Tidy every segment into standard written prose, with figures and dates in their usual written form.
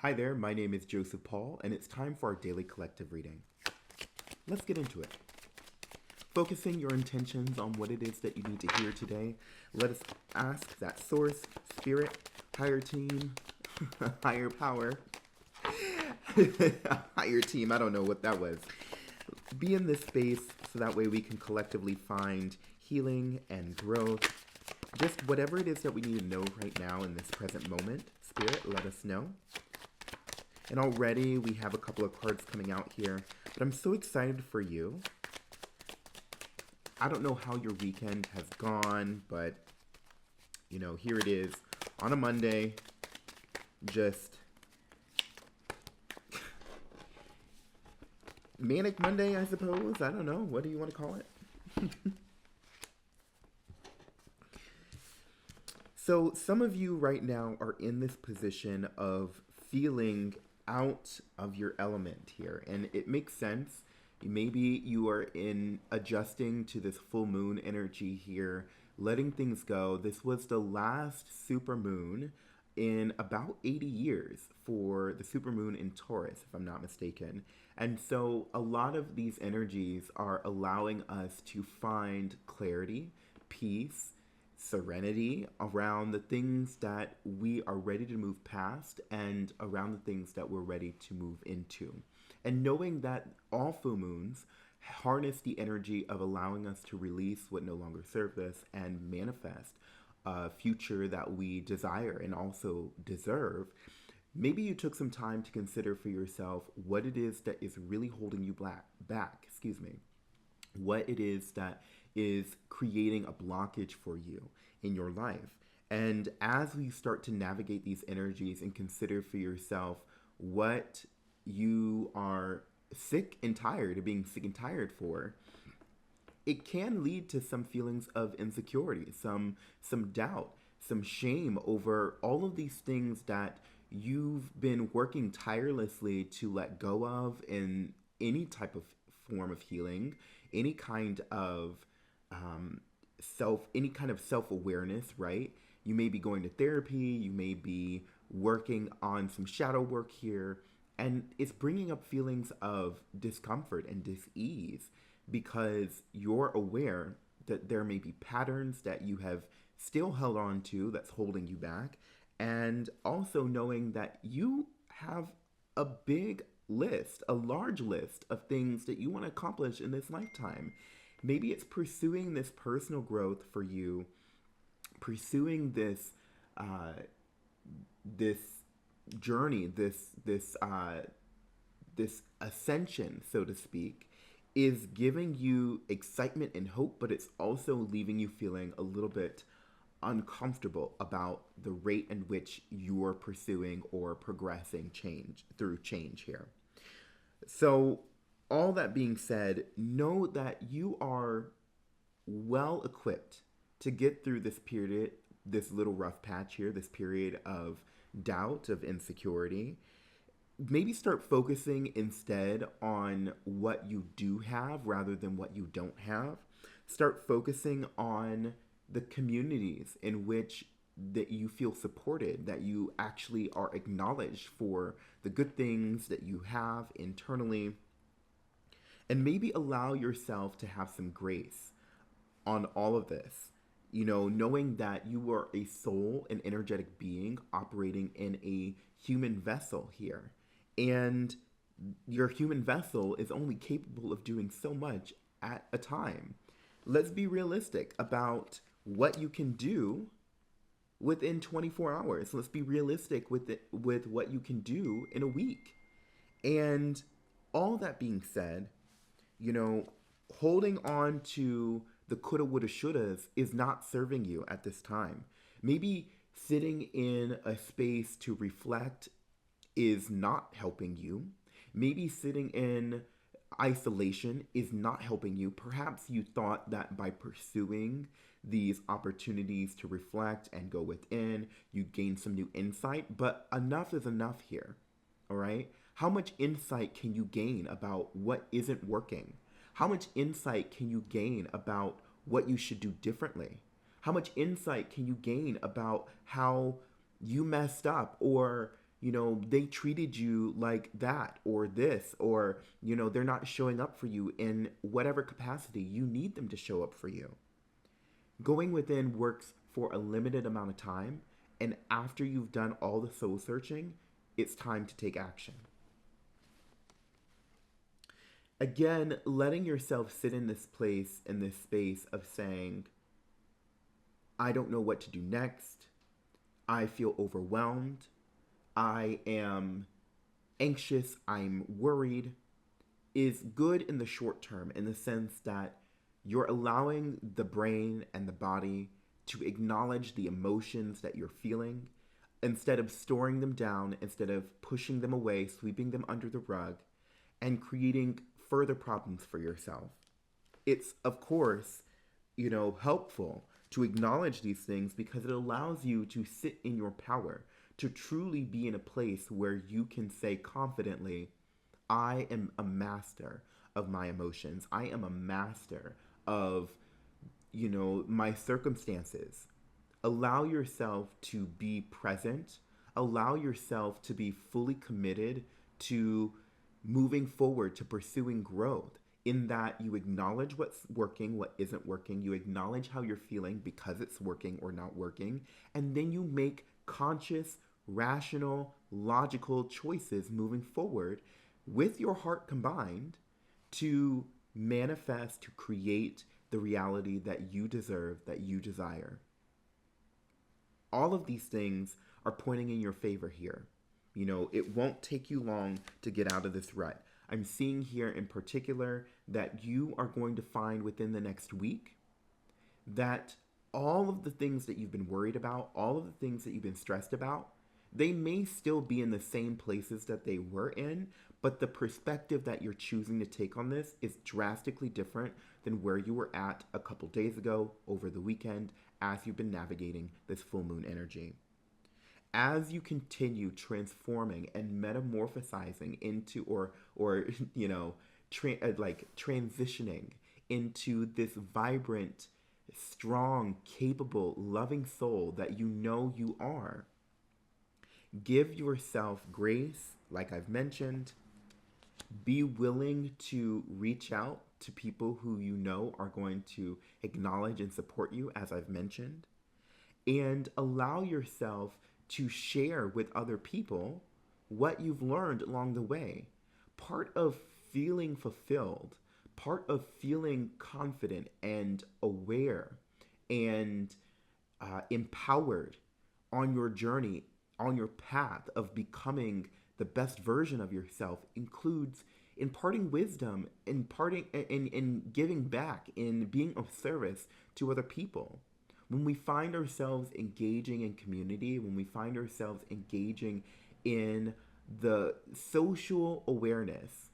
Hi there, my name is Joseph Paul, and it's time for our daily collective reading. Let's get into it. Focusing your intentions on what it is that you need to hear today, let us ask that source, spirit, higher team, higher power, higher team, I don't know what that was. Be in this space so that way we can collectively find healing and growth. Just whatever it is that we need to know right now in this present moment, spirit, let us know. And already we have a couple of cards coming out here, but I'm so excited for you. I don't know how your weekend has gone, but here it is on a Monday. Just manic Monday, I suppose. I don't know. What do you want to call it? So, some of you right now are in this position of feeling out of your element here, and it makes sense. Maybe you are in adjusting to this full moon energy here, letting things go. This was the last super moon in about 80 years for the super moon in Taurus, if I'm not mistaken. And so a lot of these energies are allowing us to find clarity, peace, serenity around the things that we are ready to move past and around the things that we're ready to move into. And knowing that all full moons harness the energy of allowing us to release what no longer serves us and manifest a future that we desire and also deserve. Maybe you took some time to consider for yourself what it is that is really holding you back, what it is that is creating a blockage for you in your life. And as we start to navigate these energies and consider for yourself what you are sick and tired of being sick and tired for, it can lead to some feelings of insecurity, some doubt, some shame over all of these things that you've been working tirelessly to let go of in any type of form of healing, any kind of any kind of self-awareness, right? You may be going to therapy, you may be working on some shadow work here, and it's bringing up feelings of discomfort and dis-ease because you're aware that there may be patterns that you have still held on to that's holding you back, and also knowing that you have a big list, a large list of things that you want to accomplish in this lifetime. Maybe it's pursuing this personal growth for you, pursuing this journey, this ascension, so to speak, is giving you excitement and hope, but it's also leaving you feeling a little bit uncomfortable about the rate in which you're pursuing or progressing change here. So, all that being said, know that you are well equipped to get through this period, this little rough patch here, this period of doubt, of insecurity. Maybe start focusing instead on what you do have rather than what you don't have. Start focusing on the communities in which that you feel supported, that you actually are acknowledged for the good things that you have internally, and maybe allow yourself to have some grace on all of this. Knowing that you are a soul, an energetic being operating in a human vessel here. And your human vessel is only capable of doing so much at a time. Let's be realistic about what you can do within 24 hours. Let's be realistic with what you can do in a week. And all that being said, you know, holding on to the coulda, woulda, shouldas is not serving you at this time. Maybe sitting in a space to reflect is not helping you. Maybe sitting in isolation is not helping you. Perhaps you thought that by pursuing these opportunities to reflect and go within, you gain some new insight, but enough is enough here. All right? How much insight can you gain about what isn't working? How much insight can you gain about what you should do differently? How much insight can you gain about how you messed up or they treated you like that or this, or, they're not showing up for you in whatever capacity you need them to show up for you. Going within works for a limited amount of time, and after you've done all the soul searching, it's time to take action. Again, letting yourself sit in this place, in this space of saying, I don't know what to do next. I feel overwhelmed. I am anxious. I'm worried, is good in the short term, in the sense that you're allowing the brain and the body to acknowledge the emotions that you're feeling instead of storing them down, instead of pushing them away, sweeping them under the rug, and creating further problems for yourself. It's, of course, helpful to acknowledge these things because it allows you to sit in your power, to truly be in a place where you can say confidently, I am a master of my emotions. I am a master of, my circumstances. Allow yourself to be present. Allow yourself to be fully committed to moving forward, to pursuing growth, in that you acknowledge what's working, what isn't working. You acknowledge how you're feeling because it's working or not working. And then you make conscious, rational, logical choices moving forward with your heart combined to manifest, to create the reality that you deserve, that you desire. All of these things are pointing in your favor here. It won't take you long to get out of this rut. I'm seeing here in particular that you are going to find within the next week that all of the things that you've been worried about, all of the things that you've been stressed about, they may still be in the same places that they were in, but the perspective that you're choosing to take on this is drastically different than where you were at a couple days ago, over the weekend, as you've been navigating this full moon energy. As you continue transforming and metamorphosizing into, or transitioning into this vibrant, strong, capable, loving soul that you are, give yourself grace, like I've mentioned. Be willing to reach out to people who are going to acknowledge and support you, as I've mentioned. And allow yourself to share with other people what you've learned along the way. Part of feeling fulfilled, part of feeling confident and aware and empowered on your journey, on your path of becoming the best version of yourself, includes imparting wisdom, imparting and giving back, in being of service to other people. When we find ourselves engaging in community, when we find ourselves engaging in the social awareness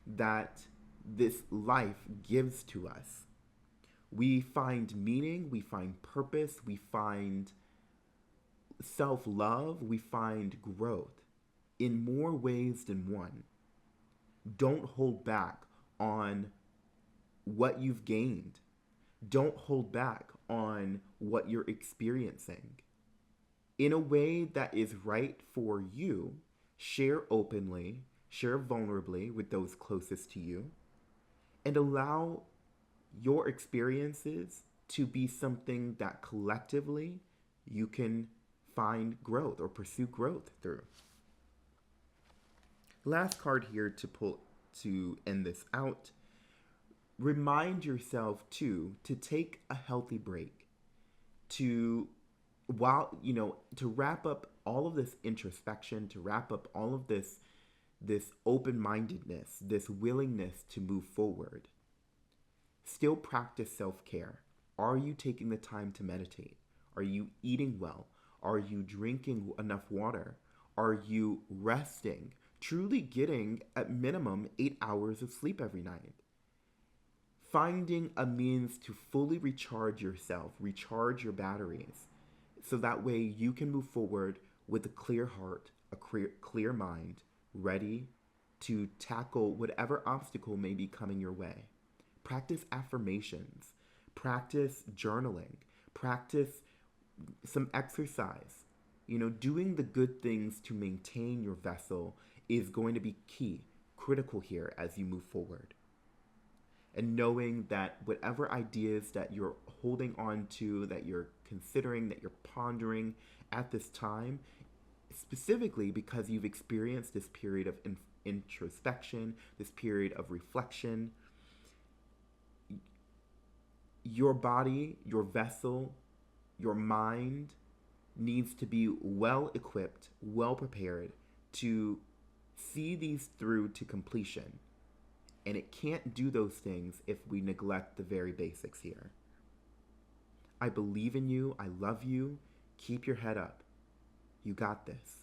that this life gives to us, we find meaning, we find purpose, we find self-love, we find growth in more ways than one. Don't hold back on what you've gained. Don't hold back on what you're experiencing. In a way that is right for you, share openly, share vulnerably with those closest to you, and allow your experiences to be something that collectively you can find growth or pursue growth through. Last card here to pull to end this out. Remind yourself too to take a healthy break, to wrap up all of this introspection, to wrap up all of this open-mindedness, this willingness to move forward. Still practice self-care. Are you taking the time to meditate? Are you eating well? Are you drinking enough water? Are you resting? Truly getting at minimum 8 hours of sleep every night. Finding a means to fully recharge yourself, recharge your batteries, so that way you can move forward with a clear heart, a clear mind, ready to tackle whatever obstacle may be coming your way. Practice affirmations, practice journaling, practice some exercise. Doing the good things to maintain your vessel is going to be key, critical here as you move forward. And knowing that whatever ideas that you're holding on to, that you're considering, that you're pondering at this time, specifically because you've experienced this period of introspection, this period of reflection, your body, your vessel, your mind needs to be well equipped, well prepared to see these through to completion. And it can't do those things if we neglect the very basics here. I believe in you. I love you. Keep your head up. You got this.